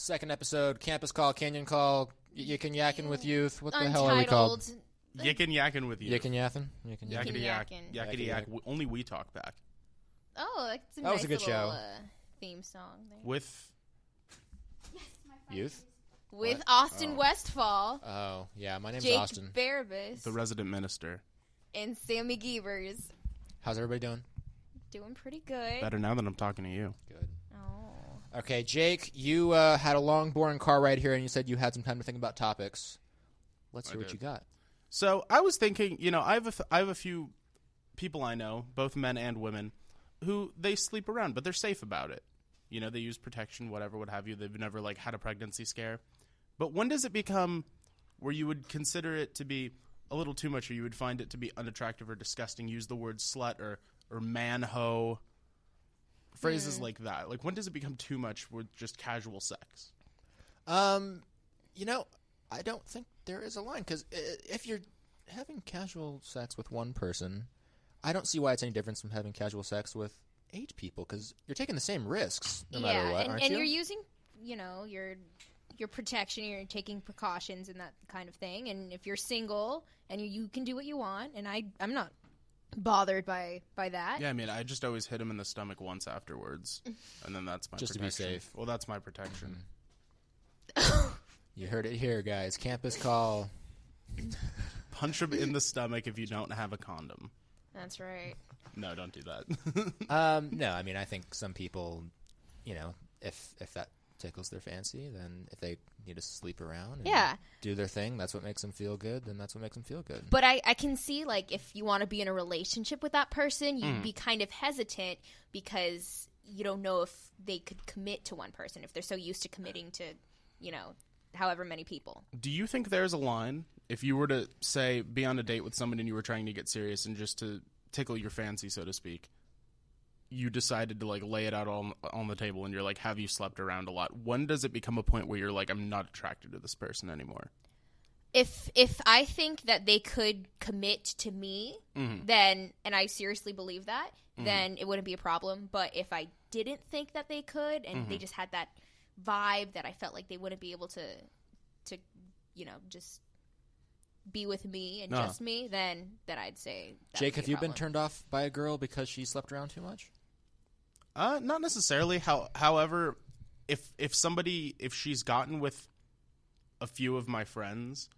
Second episode, Campus Call, Canyon Call, Yikin Yakin with Youth. What the hell are we called? Yikin Yakin with Youth. Yikin Yathin? Yakety Yak. Yakety Yak. Only we talk back. Oh, that's a that nice was a good little, show. Theme song there. With Youth? With What? Austin Westfall. Oh, yeah, my name's Jake Austin. Barabbas. the resident minister. And Sammy Gievers. How's everybody doing? Doing pretty good. Better now that I'm talking to you. Good. Oh. Okay, Jake, you had a long, boring car ride here, and you said you had some time to think about topics. Let's hear what you got. So I was thinking, I have a few people I know, both men and women, who they sleep around, but they're safe about it. They use protection, whatever, what have you. They've never had a pregnancy scare. But when does it become where you would consider it to be a little too much, or you would find it to be unattractive or disgusting? Use the word slut or man-ho, phrases like that. Like, when does it become too much with just casual sex? I don't think there is a line, because if you're having casual sex with one person, I don't see why it's any different from having casual sex with 8 people, because you're taking the same risks no matter what, aren't you? And you're using, your protection, you're taking precautions and that kind of thing. And if you're single and you can do what you want, and I'm not bothered by that. Yeah, I mean, I just always hit him in the stomach once afterwards, and then that's my just protection. to be safe. Well, that's my protection. You heard it here, guys. Campus Call. Punch him in the stomach if you don't have a condom. That's right. No, don't do that. No, I mean, I think some people, if that tickles their fancy, then if they need to sleep around and do their thing, that's what makes them feel good, then that's what makes them feel good. But I can see, if you want to be in a relationship with that person, you'd be kind of hesitant because you don't know if they could commit to one person, if they're so used to committing to, however many people. Do you think there's a line, if you were to, say, be on a date with someone and you were trying to get serious and just to tickle your fancy, so to speak, you decided to, lay it out on the table and you're like, have you slept around a lot? When does it become a point where you're like, I'm not attracted to this person anymore? If I think that they could commit to me, then, and I seriously believe that, then it wouldn't be a problem. But if I didn't think that they could and they just had that vibe that I felt like they wouldn't be able to just be with me and just me, then I'd say Jake, have you been turned off by a girl because she slept around too much? Not necessarily. However, if she's gotten with a few of my friends,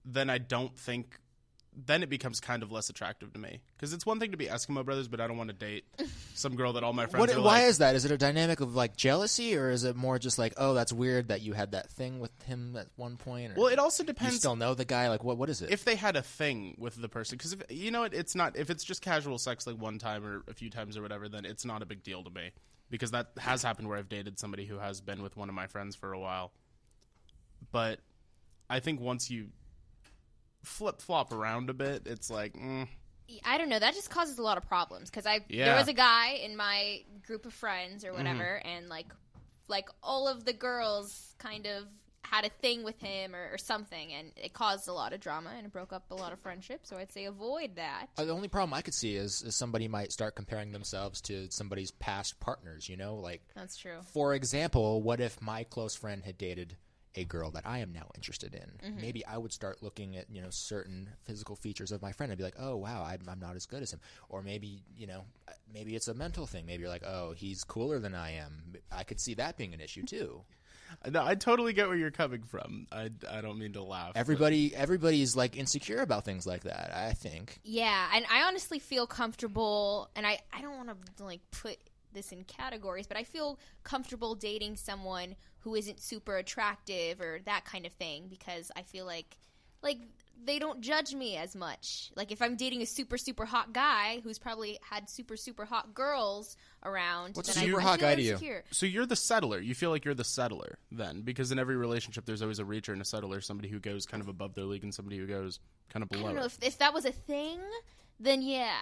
then I don't think, then it becomes kind of less attractive to me. Because it's one thing to be Eskimo brothers, but I don't want to date some girl that all my friends are why is that? Is it a dynamic of jealousy, or is it more just oh, that's weird that you had that thing with him at one point? Or well, it also depends. You still know the guy? What is it? If they had a thing with the person, because it's not. If it's just casual sex, one time or a few times or whatever, then it's not a big deal to me. Because that has happened where I've dated somebody who has been with one of my friends for a while. But I think once you flip-flop around a bit, it's I don't know. That just causes a lot of problems because there was a guy in my group of friends or whatever, and all of the girls kind of had a thing with him or something, and it caused a lot of drama and it broke up a lot of friendships. So I'd say avoid that. The only problem I could see is somebody might start comparing themselves to somebody's past partners. That's true. For example, what if my close friend had dated a girl that I am now interested in? Maybe I would start looking at certain physical features of my friend and be like, oh wow, I'm not as good as him. Or maybe maybe it's a mental thing. Maybe you're like, oh, he's cooler than I am. I could see that being an issue too. No, I totally get where you're coming from. I don't mean to laugh. Everybody's insecure about things like that, I think. Yeah, and I honestly feel comfortable, and I don't want to put this in categories, but I feel comfortable dating someone who isn't super attractive or that kind of thing, because I feel like they don't judge me as much. If I'm dating a super, super hot guy who's probably had super, super hot girls around. What's a super hot guy to you? So you're the settler. You feel like you're the settler then, because in every relationship there's always a reacher and a settler, somebody who goes kind of above their league and somebody who goes kind of below. I don't know. If that was a thing, then yeah,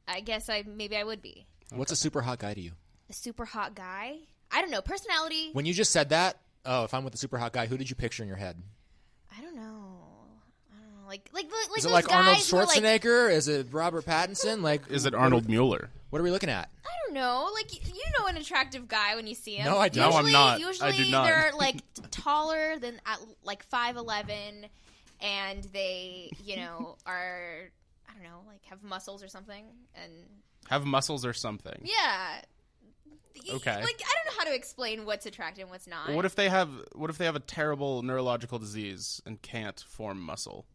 I guess maybe I would be. Okay. What's a super hot guy to you? A super hot guy? I don't know. Personality. When you just said that, if I'm with a super hot guy, who did you picture in your head? I don't know. Is it Arnold Schwarzenegger? Is it Robert Pattinson? Is it Arnold Mueller? What are we looking at? I don't know. Like, you know an attractive guy when you see him. No, I don't. No, I'm not. Usually I do not. they're, like, taller than, at like, 5'11", and they, you know, are, I don't know, like, have muscles or something. And Have muscles or something. yeah. Okay. Like, I don't know how to explain what's attractive and what's not. Well, what if they have a terrible neurological disease and can't form muscle?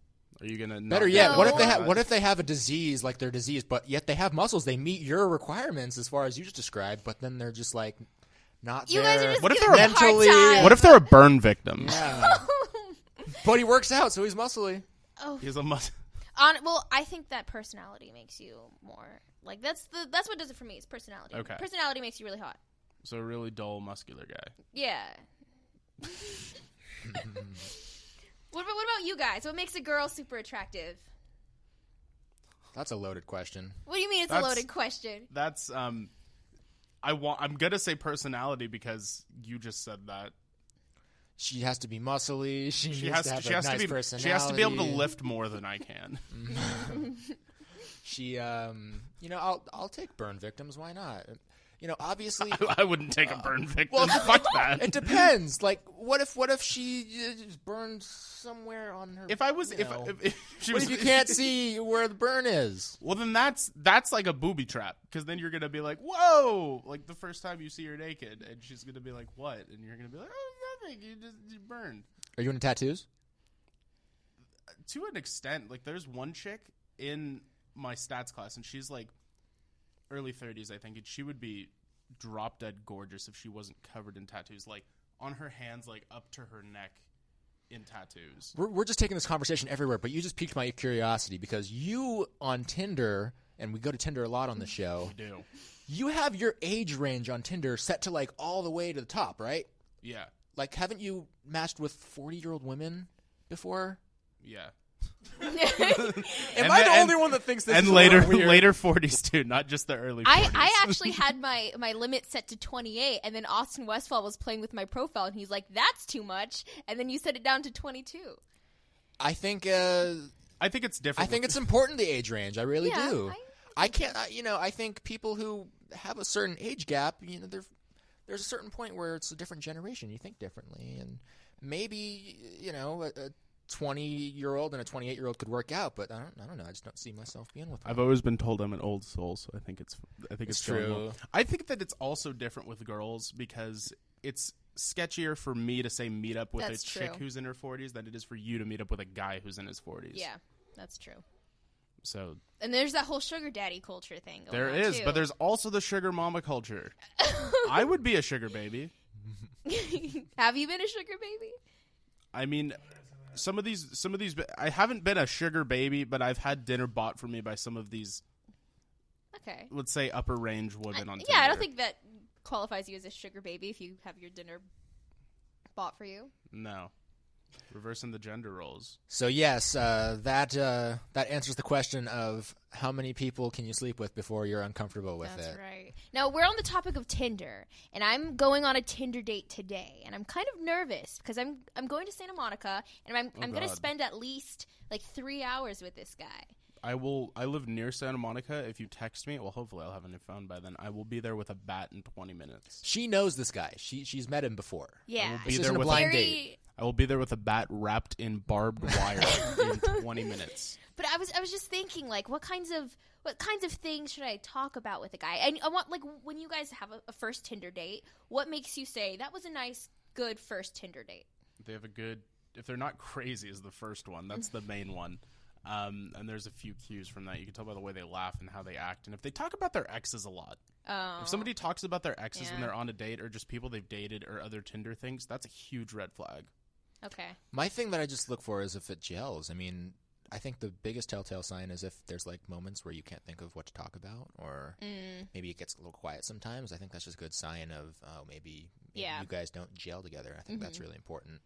Are you gonna Better yet, No. what if they have a disease like their disease, but yet they have muscles? They meet your requirements as far as you just described, but then they're just like not You there. guys are just What if giving they're me a hard mentally- time. What if they're a burn victim? Yeah. But he works out, so he's muscly. Oh. He's a muscle. Well, I think that personality makes you more like that's what does it for me. It's personality. Okay. Personality makes you really hot. So a really dull, muscular guy. Yeah. What about you guys? What makes a girl super attractive? That's a loaded question. What do you mean it's a That's- loaded question? That's I'm gonna say personality because you just said that. She has to be muscly. She She needs has to have she a has nice to be personality. she has to be able to lift more than I can. She, I'll take burn victims. Why not? Obviously. I wouldn't take a burn victim. Well, Fuck that. It depends. Like, what if she just burned somewhere on her? If I was if she What was if you can't see where the burn is? Well, then that's like a booby trap because then you're gonna be like, whoa, like the first time you see her naked, and she's gonna be like, what? And you're gonna be like, oh, nothing. You burned. Are you into tattoos? To an extent, like there's one chick in my stats class, and she's like early 30s, I think, and she would be drop dead gorgeous if she wasn't covered in tattoos, like on her hands, like up to her neck in tattoos. We're just taking this conversation everywhere, but you just piqued my curiosity because you on Tinder, and we go to Tinder a lot on the show. We do. You have your age range on Tinder set to like all the way to the top, right? Yeah. Like, haven't you matched with 40-year-old women before? Yeah. Am And I the then- only one that thinks this And is a later little weird? later 40s too, not just the early 40s. I actually had my limit set to 28, and then Austin Westfall was playing with my profile, and he's like, "That's too much," and then you set it down to 22. I think I think it's different. I think it's important, the age range. I really Yeah, do. I can't. I think people who have a certain age gap, there's a certain point where it's a different generation. You think differently, and maybe a 20-year-old and a 28-year-old could work out, but I don't know. I just don't see myself being with one. I've always been told I'm an old soul, so I think it's true. going well. I think that it's also different with girls because it's sketchier for me to say meet up with That's a chick true. who's in her 40s than it is for you to meet up with a guy who's in his 40s. Yeah, that's true. So And there's that whole sugar daddy culture thing going there on, is, too. but there's also the sugar mama culture. I would be a sugar baby. Have you been a sugar baby? I mean, some of these I haven't been a sugar baby, but I've had dinner bought for me by some of these, Okay. let's say, upper range women on Tinder. Yeah, I don't think that qualifies you as a sugar baby if you have your dinner bought for you. No. Reversing the gender roles. So yes, that answers the question of how many people can you sleep with before you're uncomfortable with That's it. right. Now, we're on the topic of Tinder, and I'm going on a Tinder date today, and I'm kind of nervous because I'm going to Santa Monica, and I'm going to God. spend at least like 3 hours with this guy. I live near Santa Monica. If you text me, well, hopefully I'll have a new phone by then. I will be there with a bat in 20 minutes. She knows this guy. She's met him before. Yeah. be This there isn't a with blind Very- date. I will be there with a bat wrapped in barbed wire in 20 minutes. But I was just thinking, like, what kinds of things should I talk about with a guy? And I want, like, when you guys have a first Tinder date, what makes you say that was a nice, good first Tinder date? They have a good, if they're not crazy is the first one. That's the main one. And there's a few cues from that. You can tell by the way they laugh and how they act. And if they talk about their exes a lot. Oh. If somebody talks about their exes when Yeah. they're on a date or just people they've dated or other Tinder things, that's a huge red flag. Okay. My thing that I just look for is if it gels. I mean, I think the biggest telltale sign is if there's like moments where you can't think of what to talk about, or maybe it gets a little quiet sometimes. I think that's just a good sign of maybe Yeah. you guys don't gel together. I think that's really important.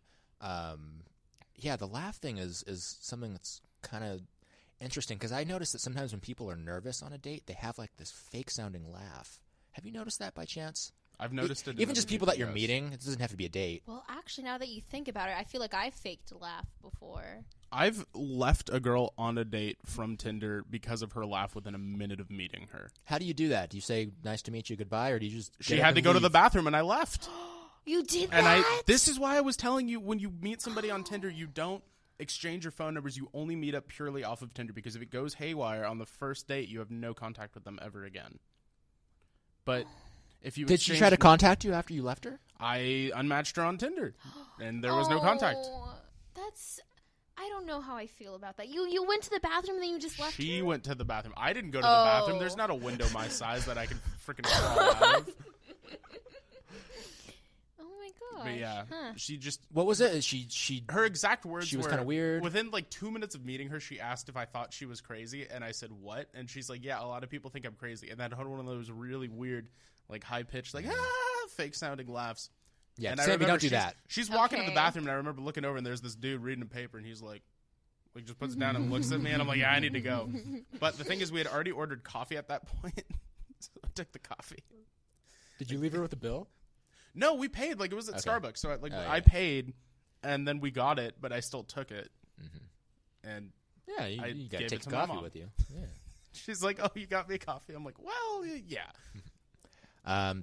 Yeah, the laugh thing is something that's kind of interesting because I notice that sometimes when people are nervous on a date, they have like this fake sounding laugh. Have you noticed that by chance? I've noticed it. in Even other just people that you're yes. meeting. It doesn't have to be a date. Well, actually, now that you think about it, I feel like I've faked a laugh before. I've left a girl on a date from Tinder because of her laugh within a minute of meeting her. How do you do that? Do you say nice to meet you, goodbye, or do you just She had to go to the bathroom and I left. You did And that? this is why I was telling you, when you meet somebody on Tinder, you don't exchange your phone numbers. You only meet up purely off of Tinder, because if it goes haywire on the first date, you have no contact with them ever again. But if you Did she try to contact you after you left her? I unmatched her on Tinder, and there was no contact. That's... I don't know how I feel about that. You went to the bathroom and then you just left She her? went to the bathroom. I didn't go to the bathroom. There's not a window my size that I can freaking crawl out of. Oh my gosh. But yeah, Huh. she just... What was it? She Her exact words She was were, kinda weird. Within like 2 minutes of meeting her, she asked if I thought she was crazy, and I said, what? And she's like, yeah, a lot of people think I'm crazy. And then had one of those really weird, like high-pitched, like, fake-sounding laughs. Yeah, And I Sammy, remember don't do that. She's walking to the Okay. bathroom, and I remember looking over, and there's this dude reading a paper, and he's like just puts it down and looks at me, and I'm like, yeah, I need to go. But the thing is, we had already ordered coffee at that point, so I took the coffee. Did you leave her with the bill? No, we paid. Like, it was at Okay. Starbucks, so Yeah. I paid, and then we got it, but I still took it. Mm-hmm. And Yeah, you I got to gave take it the to my coffee mom. with you. Yeah. she's like, oh, you got me coffee? I'm like, well, yeah.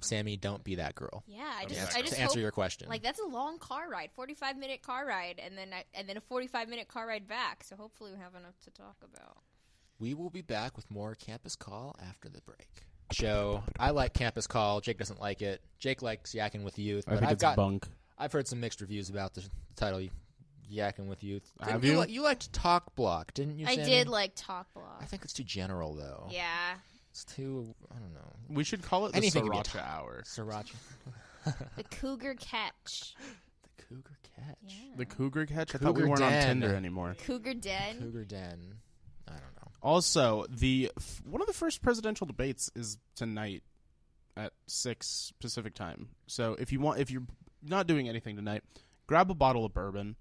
Sammy, don't be that girl. Yeah, I Okay. just to answer hope, your question. like, that's a long car ride, 45-minute car ride, and then a 45-minute car ride back. So hopefully we have enough to talk about. We will be back with more Campus Call after the break. Show. I like Campus Call. Jake doesn't like it. Jake likes Yakking with Youth. But bunk. I've heard some mixed reviews about the title, Yakking with Youth. Have Didn't you? You liked Talk Block, didn't you, I Sammy? did like Talk Block. I think it's too general, though. Yeah. It's too, I don't know. We should call it the Anything can be a Sriracha Hour. Sriracha. The Cougar Catch. The Cougar Catch. Yeah. The Cougar Catch? I thought we Cougar weren't Den. on Tinder anymore. Cougar Den. Cougar Den. I don't know. Also, one of the first presidential debates is tonight at 6 Pacific time. So if you're not doing anything tonight, grab a bottle of bourbon.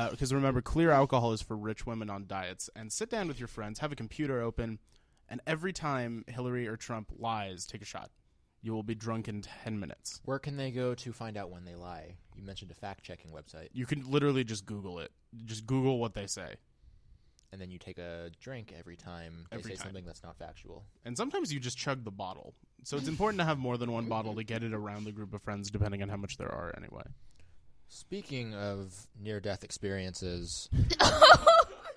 Because remember, clear alcohol is for rich women on diets. And sit down with your friends, have a computer open, and every time Hillary or Trump lies, take a shot. You will be drunk in 10 minutes. Where can they go to find out when they lie? You mentioned a fact-checking website. You can literally just Google it. Just Google what they say. And then you take a drink every time they Every say time. something that's not factual. And sometimes you just chug the bottle. So it's important to have more than one bottle to get it around the group of friends, depending on how much there are anyway. Speaking of near-death experiences,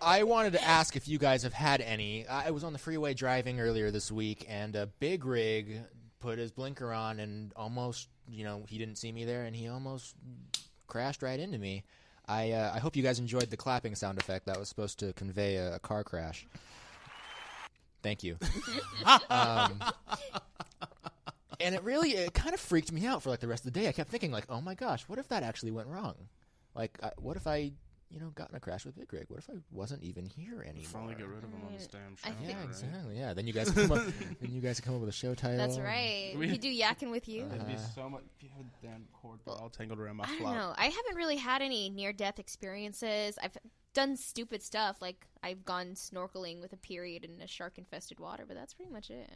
I wanted to ask if you guys have had any. I was on the freeway driving earlier this week, and a big rig put his blinker on and almost, he didn't see me there, and he almost crashed right into me. I hope you guys enjoyed the clapping sound effect. That was supposed to convey a car crash. Thank you. And it kind of freaked me out for like the rest of the day. I kept thinking like, oh my gosh, what if that actually went wrong? Like, what if I, got in a crash with Big Rig? What if I wasn't even here anymore? Finally get rid of him on this damn show. Yeah, right? exactly. Yeah. Then you guys come up. Then you guys come up with a show title. That's right. We could do Yakking with You. It'd be so much. If you have a damn cord all tangled around my I don't flop. know. I haven't really had any near-death experiences. I've done stupid stuff, like I've gone snorkeling with a period in a shark-infested water, but that's pretty much it.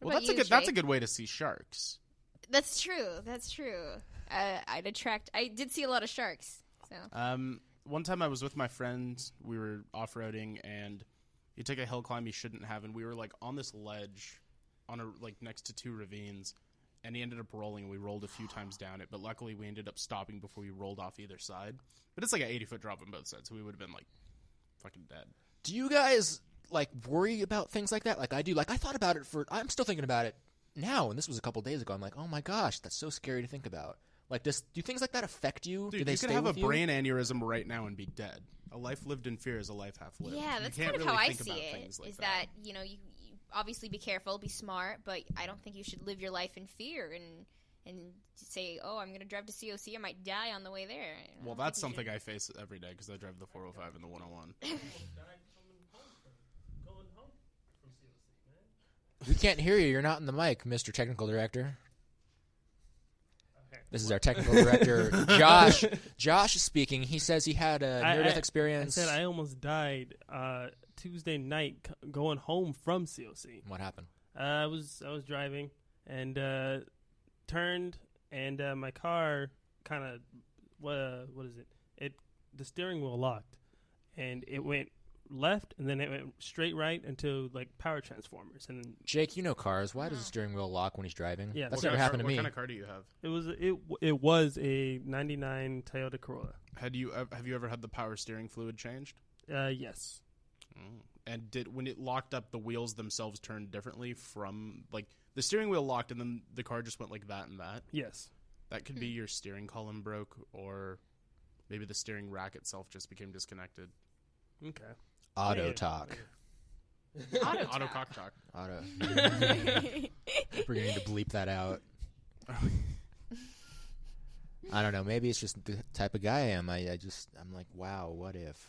What Well, about you, that's a Jake? good way to see sharks. That's true. That's true. I did see a lot of sharks. So One time I was with my friends. We were off-roading, and you take a hill climb you shouldn't have, and we were like on this ledge, next to two ravines, and he ended up rolling. We rolled a few times down it, but luckily we ended up stopping before we rolled off either side. But it's like an 80-foot drop on both sides, so we would have been like fucking dead. Do you guys like worry about things like that? Like I do. Like I thought about it I'm still thinking about it now, and this was a couple days ago. I'm like, oh my gosh, that's so scary to think about. Like, do things like that affect you? Dude, do they you could stay have a with you? brain aneurysm right now and be dead. A life lived in fear is a life half lived. yeah, You that's can't kind of really how I think see about it. things like Is that you obviously be careful, be smart, but I don't think you should live your life in fear and say, oh, I'm going to drive to COC, I might die on the way there. Well, that's something I face every day because I drive the 405 and the 101. We can't hear you. You're not in the mic, Mr. Technical Director. This is our technical director, Josh. Josh is speaking. He says he had a near-death experience. I said I almost died Tuesday night going home from COC. What happened? I was driving and turned, and my car kind of what is it? The steering wheel locked, and it went left, and then it went straight right until like power transformers, and then Jake, you know cars. Why does the steering wheel lock when he's driving? Yeah. That's What never happened to me. What kind of car do you have? it was a '99 Toyota Corolla. Have you ever had the power steering fluid changed? Yes. And when it locked up, the wheels themselves turned differently from like the steering wheel locked, and then the car just went like that and that. Yes. That could be your steering column broke, or maybe the steering rack itself just became disconnected. Okay. Auto Yeah. talk. Auto cock talk. Auto. We're going to need to bleep that out. I don't know. Maybe it's just the type of guy I am. I'm like, wow, what if?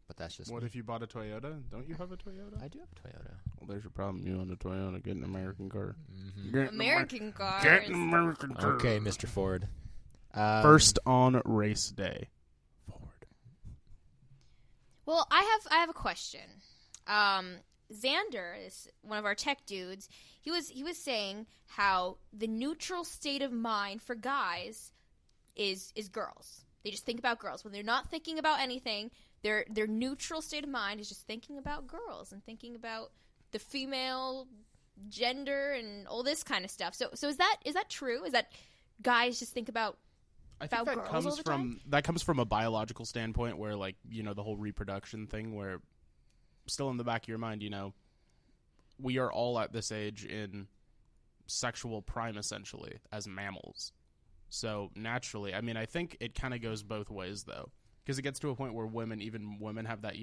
But that's just What me. if you bought a Toyota? Don't you have a Toyota? I do have a Toyota. Well, there's your problem. You own a Toyota. Get an American car. American cars. Get an American car. Okay, Mr. Ford. First on race day. Ford. Well, I have a question. Xander is one of our tech dudes. He was saying how the neutral state of mind for guys is girls. They just think about girls when they're not thinking about anything. Their neutral state of mind is just thinking about girls and thinking about the female gender and all this kind of stuff. So is that true? Is that guys just think about I think that girls comes all the from a biological standpoint, where like the whole reproduction thing, where still in the back of your mind, we are all at this age in sexual prime essentially as mammals. So naturally, I mean, I think it kind of goes both ways though, because it gets to a point where women have that,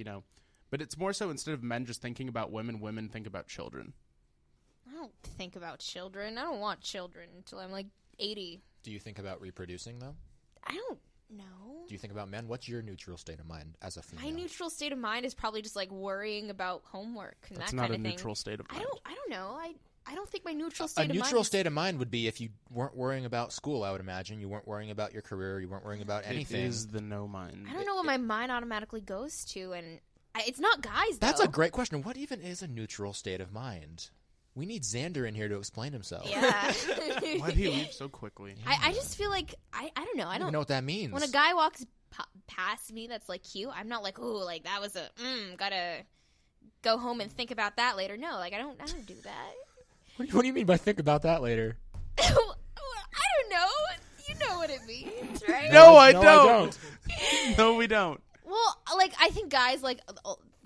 but it's more so instead of men just thinking about women think about children. I don't think about children. I don't want children until I'm like 80. Do you think about reproducing, though? I don't know. Do you think about men? What's your neutral state of mind as a female? My neutral state of mind is probably just like worrying about homework and That's that not kind a of thing. neutral state of mind. I don't know. I don't think my neutral state A of mind neutral is- state of mind would be if you weren't worrying about school, I would imagine. You weren't worrying about your career. You weren't worrying about anything. It is the no mind. I don't know what my mind automatically goes to, and it's not guys. That's though. a great question. What even is a neutral state of mind? We need Xander in here to explain himself. Yeah. Why did he leave so quickly? I just feel like I don't know. I don't know what that means. When a guy walks past me that's like cute, I'm not like, oh, like that was gotta go home and think about that later. No, like I don't do that. What do you mean by think about that later? I don't know. You know what it means, right? No, I No, don't. No, we don't. Well, like I think guys like.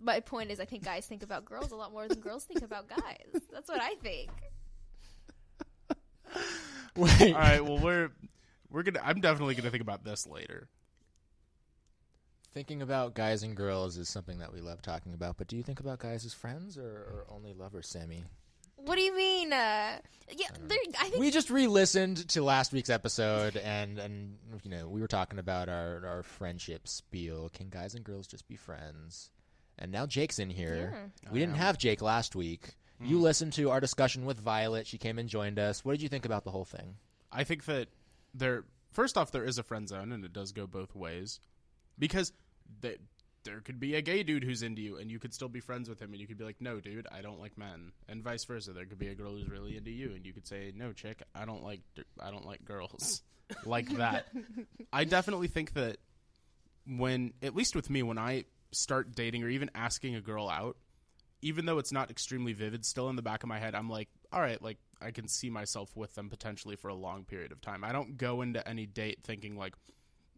My point is, I think guys think about girls a lot more than girls think about guys. That's what I think. Wait. All right. Well, we're gonna. I'm definitely gonna think about this later. Thinking about guys and girls is something that we love talking about, but do you think about guys as friends or only lovers, Sammy? What do you mean? I think We just re-listened to last week's episode, and we were talking about our friendship spiel. Can guys and girls just be friends? And now Jake's in here. Yeah. We didn't have Jake last week. You listened to our discussion with Violet. She came and joined us. What did you think about the whole thing? I think that first off, there is a friend zone, and it does go both ways, because there could be a gay dude who's into you, and you could still be friends with him, and you could be like, no, dude, I don't like men, and vice versa. There could be a girl who's really into you, and you could say, no, chick, I don't like girls like that. I definitely think that at least with me, when I start dating or even asking a girl out, even though it's not extremely vivid, still in the back of my head, I'm like, all right, like I can see myself with them potentially for a long period of time. I don't go into any date thinking like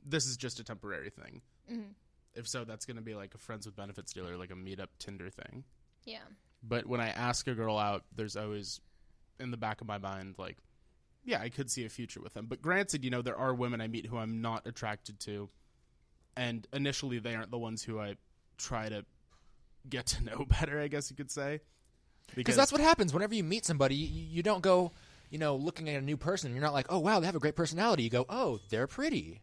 this is just a temporary thing. Mm-hmm. If so, that's going to be like a friends with benefits deal or like a meetup Tinder thing. Yeah. But when I ask a girl out, there's always in the back of my mind like, yeah, I could see a future with them. But granted, there are women I meet who I'm not attracted to. And initially, they aren't the ones who I try to get to know better, I guess you could say. Because that's what happens whenever you meet somebody. You don't go, looking at a new person. You're not like, oh, wow, they have a great personality. You go, oh, they're pretty.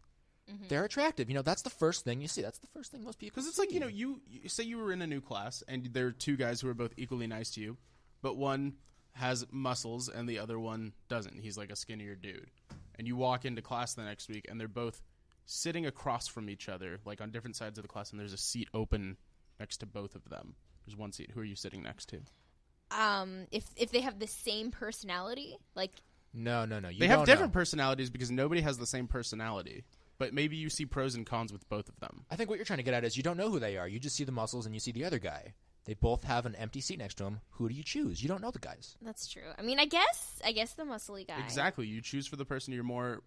Mm-hmm. They're attractive. That's the first thing you see. That's the first thing most people see. Because it's like, you say you were in a new class, and there are two guys who are both equally nice to you, but one has muscles and the other one doesn't. He's like a skinnier dude. And you walk into class the next week, and they're both sitting across from each other, like on different sides of the class, and there's a seat open next to both of them. There's one seat. Who are you sitting next to? If they have the same personality, like no. They have different personalities because nobody has the same personality. but maybe you see pros and cons with both of them. I think what you're trying to get at is you don't know who they are. You just see the muscles and you see the other guy. They both have an empty seat next to them. Who do you choose? You don't know the guys. That's true. I mean, I guess the muscly guy. Exactly. You choose for the person you're more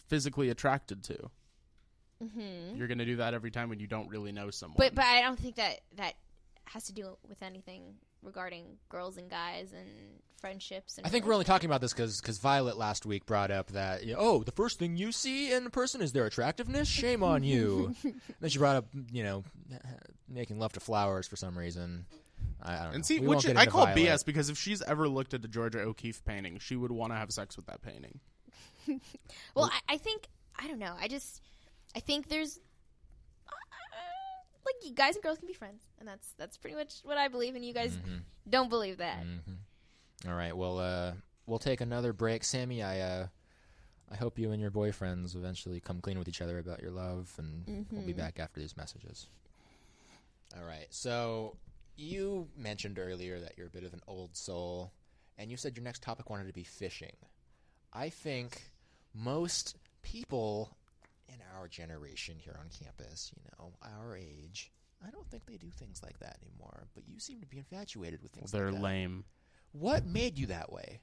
physically attracted to. Mm-hmm. You're going to do that every time when you don't really know someone. But I don't think that has to do with anything regarding girls and guys and friendships. And I think we're only talking about this because Violet last week brought up that, the first thing you see in a person is their attractiveness? Shame on you. Then she brought up, making love to flowers for some reason. I don't know. And see, We which won't get I into call Violet. BS because if she's ever looked at a Georgia O'Keeffe painting, she would want to have sex with that painting. Well, I think, I don't know. I think there's, like, guys and girls can be friends. And that's pretty much what I believe. And you guys don't believe that. Mm-hmm. All right. Well, we'll take another break. Sammy, I hope you and your boyfriends eventually come clean with each other about your love. And we'll be back after these messages. All right. So you mentioned earlier that you're a bit of an old soul. And you said your next topic wanted to be fishing. I think most people in our generation here on campus, our age, I don't think they do things like that anymore. But you seem to be infatuated with things like that. They're lame. What made you that way?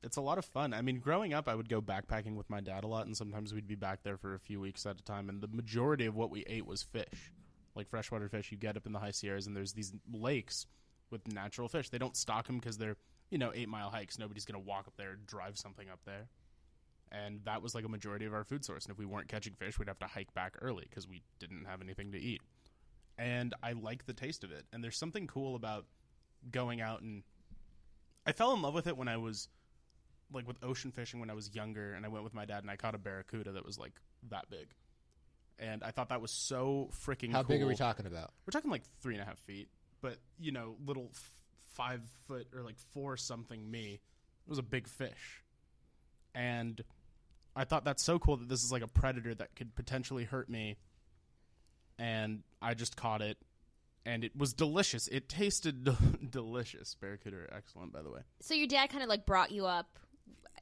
It's a lot of fun. I mean, growing up, I would go backpacking with my dad a lot, and sometimes we'd be back there for a few weeks at a time, and the majority of what we ate was fish. Like freshwater fish, you get up in the high Sierras, and there's these lakes with natural fish. They don't stock them because they're, 8-mile hikes. Nobody's going to walk up there and drive something up there. And that was like a majority of our food source. And if we weren't catching fish, we'd have to hike back early because we didn't have anything to eat. And I like the taste of it. And there's something cool about going out, and I fell in love with it when I was like with ocean fishing when I was younger, and I went with my dad and I caught a barracuda that was like that big. And I thought that was so freaking cool. How big are we talking about? We're talking like 3.5 feet, but little 5 foot or like 4 something me. It was a big fish. And I thought that's so cool that this is like a predator that could potentially hurt me. And I just caught it, and it was delicious. It tasted delicious. Barracuda are excellent, by the way. So your dad kind of like brought you up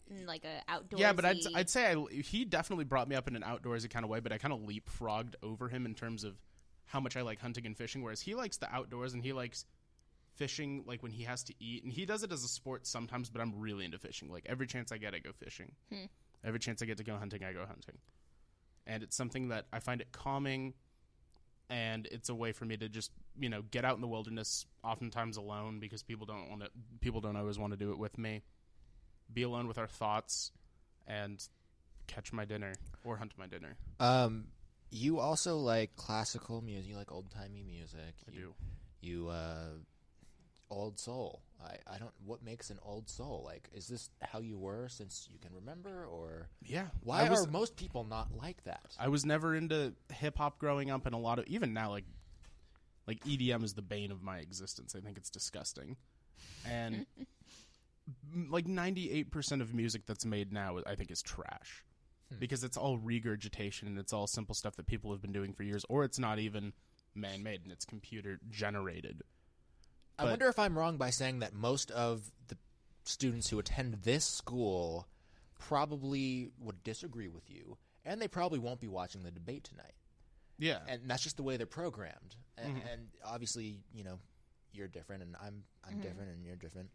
in like a outdoorsy... Yeah, but I'd say he definitely brought me up in an outdoorsy kind of way, but I kind of leapfrogged over him in terms of how much I like hunting and fishing, whereas he likes the outdoors and he likes fishing like when he has to eat, and he does it as a sport sometimes, but I'm really into fishing. Like every chance I get, I go fishing. Every chance I get to go hunting, I go hunting. And it's something that I find it calming, and it's a way for me to just, get out in the wilderness, oftentimes alone, because people don't always want to do it with me. Be alone with our thoughts and catch my dinner or hunt my dinner. You also like classical music. You like old-timey music. I do. You old soul. I don't. What makes an old soul? Like, is this how you were since you can remember, or yeah? Why are most people not like that? I was never into hip hop growing up, and a lot of even now, like EDM is the bane of my existence. I think it's disgusting, and like 98% of music that's made now, I think, is trash because it's all regurgitation and it's all simple stuff that people have been doing for years, or it's not even man-made and it's computer generated. I wonder if I'm wrong by saying that most of the students who attend this school probably would disagree with you, and they probably won't be watching the debate tonight. Yeah. And that's just the way they're programmed. And obviously, you're different, and I'm different, and you're different.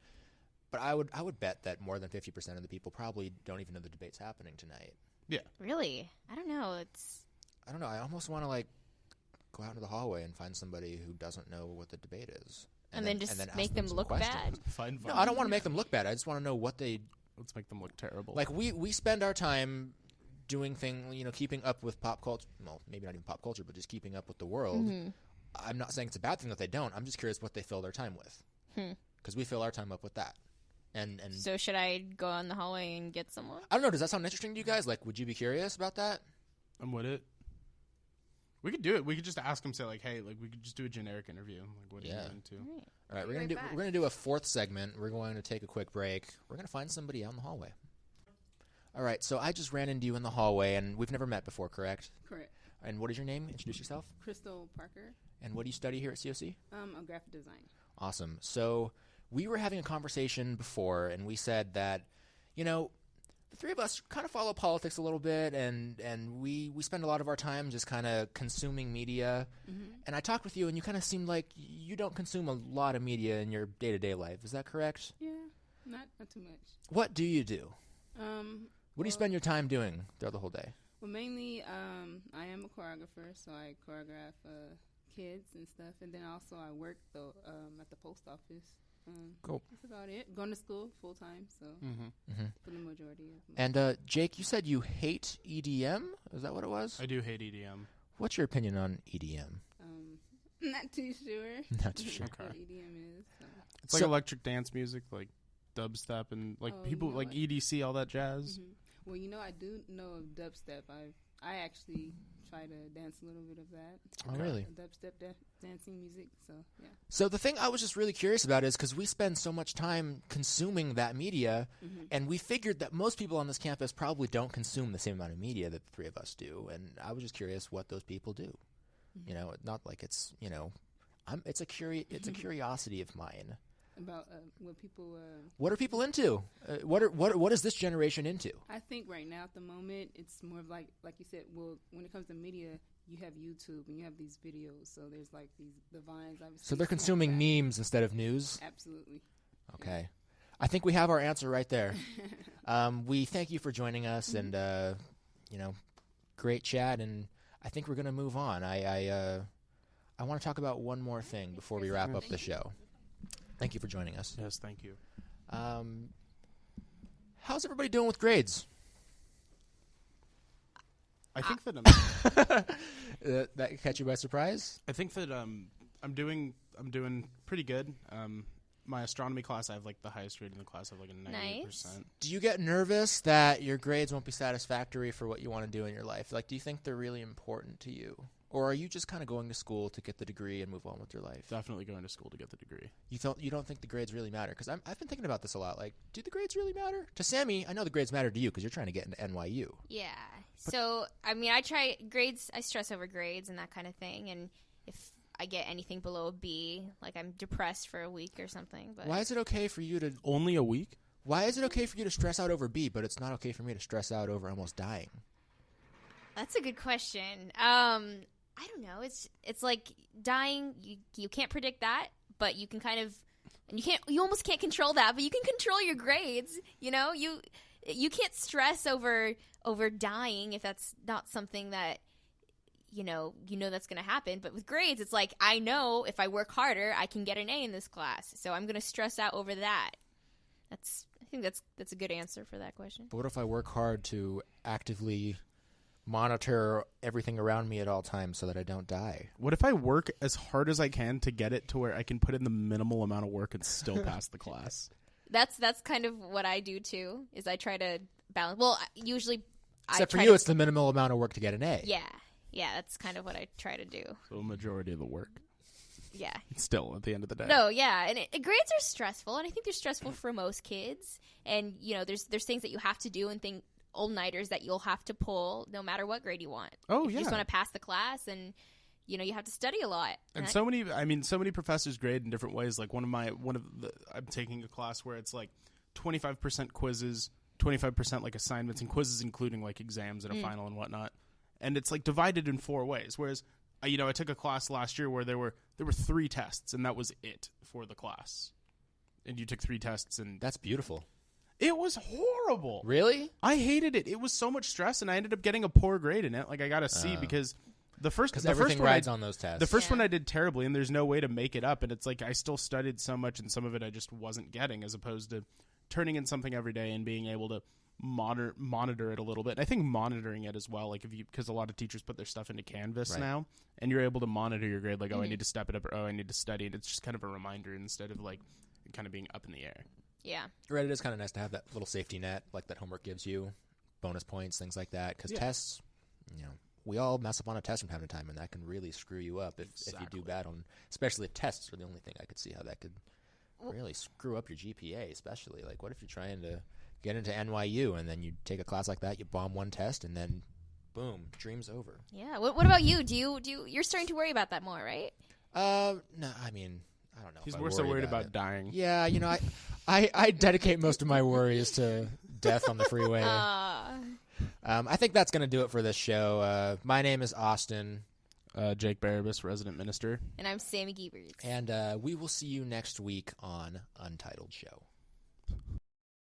But I would bet that more than 50% of the people probably don't even know the debate's happening tonight. Yeah. Really? I don't know. I don't know. I almost want to, go out into the hallway and find somebody who doesn't know what the debate is. And then just make them look bad. No, I don't want to make them look bad. I just want to know what they... Let's make them look terrible. Like, we spend our time doing things, keeping up with pop culture. Well, maybe not even pop culture, but just keeping up with the world. I'm not saying it's a bad thing that they don't. I'm just curious what they fill their time with. Because we fill our time up with that. And So should I go in the hallway and get someone? I don't know. Does that sound interesting to you guys? Like, would you be curious about that? I'm with it. We could do it. We could just ask them, say, like, hey, we could just do a generic interview. Like, what are you into? All right, we're gonna do a fourth segment. We're going to take a quick break. We're gonna find somebody out in the hallway. All right, so I just ran into you in the hallway, and we've never met before, correct? Correct. And what is your name? Introduce yourself. Crystal Parker. And what do you study here at COC? I'm graphic design. Awesome. So we were having a conversation before, and we said that, the three of us kind of follow politics a little bit, and we spend a lot of our time just kind of consuming media. And I talked with you, and you kind of seemed like you don't consume a lot of media in your day-to-day life. Is that correct? Yeah, not too much. What do you do? What do you spend your time doing throughout the whole day? Well, mainly, I am a choreographer, so I choreograph kids and stuff, and then also I work at the post office. Cool. That's about it. Going to school full time, so for the majority of my And Jake, you said you hate EDM. Is that what it was? I do hate EDM. What's your opinion on EDM? Not too sure. Not too sure. What EDM is. So. It's like electric dance music, like dubstep and like people you know like what? EDC, all that jazz. Well, I do know of dubstep. I actually try to dance a little bit of that. Oh, really? Dubstep dancing music. So yeah. So the thing I was just really curious about is because we spend so much time consuming that media, and we figured that most people on this campus probably don't consume the same amount of media that the three of us do. And I was just curious what those people do. Not like it's it's a curiosity of mine. About what people. What are people into? What is this generation into? I think right now at the moment it's more of like you said. Well, when it comes to media, you have YouTube and you have these videos. So there's like the Vines. Obviously, So they're consuming memes instead of news. Absolutely. Okay, I think we have our answer right there. We thank you for joining us, and great chat. And I think we're gonna move on. I want to talk about one more thing before we wrap up the show. Thank you for joining us. Yes, thank you. How's everybody doing with grades? I think that That catch you by surprise? I think that I'm doing pretty good. My astronomy class, I have like the highest grade in the class. I have like a 98%. Nice. Do you get nervous that your grades won't be satisfactory for what you want to do in your life? Like, do you think they're really important to you? Or are you just kind of going to school to get the degree and move on with your life? Definitely going to school to get the degree. You don't think the grades really matter? Because I've been thinking about this a lot. Like, do the grades really matter? To Sammy, I know the grades matter to you because you're trying to get into NYU. Yeah. So, I mean, I try grades. I stress over grades and that kind of thing. And if I get anything below a B, like I'm depressed for a week or something. But Why is it okay for you to... Only a week? Why is it okay for you to stress out over B, but it's not okay for me to stress out over almost dying? That's a good question. I don't know. It's like dying. You can't predict that, but you can kind of, and you almost can't control that, but you can control your grades. You can't stress over dying if that's not something that you know that's going to happen. But with grades, it's like I know if I work harder, I can get an A in this class, so I'm going to stress out over that. I think that's a good answer for that question. But what if I work hard to actively monitor everything around me at all times so that I don't die? What if I work as hard as I can to get it to where I can put in the minimal amount of work and still pass the class? That's kind of what I do too. Is I try to balance. Well, usually, except for you, it's the minimal amount of work to get an A. Yeah, that's kind of what I try to do. So a majority of the work. Yeah. Still, at the end of the day. No, yeah, and grades are stressful, and I think they're stressful for most kids. And there's things that you have to do and all-nighters that you'll have to pull no matter what grade you want. Oh, if you just want to pass the class, and you have to study a lot. And so many professors grade in different ways. Like I'm taking a class where it's like 25% quizzes, 25% like assignments, and quizzes including like exams and a final and whatnot. And it's like divided in 4 ways. Whereas I took a class last year where there were 3 tests and that was it for the class. And you took 3 tests, and That's beautiful. it was horrible. Really? I hated it. It was so much stress, and I ended up getting a poor grade in it. Like I got a C because the first everything one rides on those tests. The first one I did terribly, and there's no way to make it up. And it's like I still studied so much, and some of it I just wasn't getting, as opposed to turning in something every day and being able to monitor it a little bit. And I think monitoring it as well, like because a lot of teachers put their stuff into Canvas now, and you're able to monitor your grade. Like, I need to step it up, or I need to study. And it's just kind of a reminder instead of like kind of being up in the air. Yeah. Right, it is kind of nice to have that little safety net, like that homework gives you, bonus points, things like that. Because tests, we all mess up on a test from time to time, and that can really screw you up if you do bad on. Especially tests are the only thing I could see how that could really screw up your GPA. Especially like, what if you're trying to get into NYU and then you take a class like that, you bomb one test, and then boom, dream's over. Yeah. What about you? Do you? You're starting to worry about that more, right? No, I mean, I don't know. He's more so worried about dying. Yeah, I dedicate most of my worries to Death on the freeway. I think that's going to do it for this show. My name is Austin. Jake Barabas, resident minister. And I'm Sammy Giebers. And we will see you next week on Untitled Show.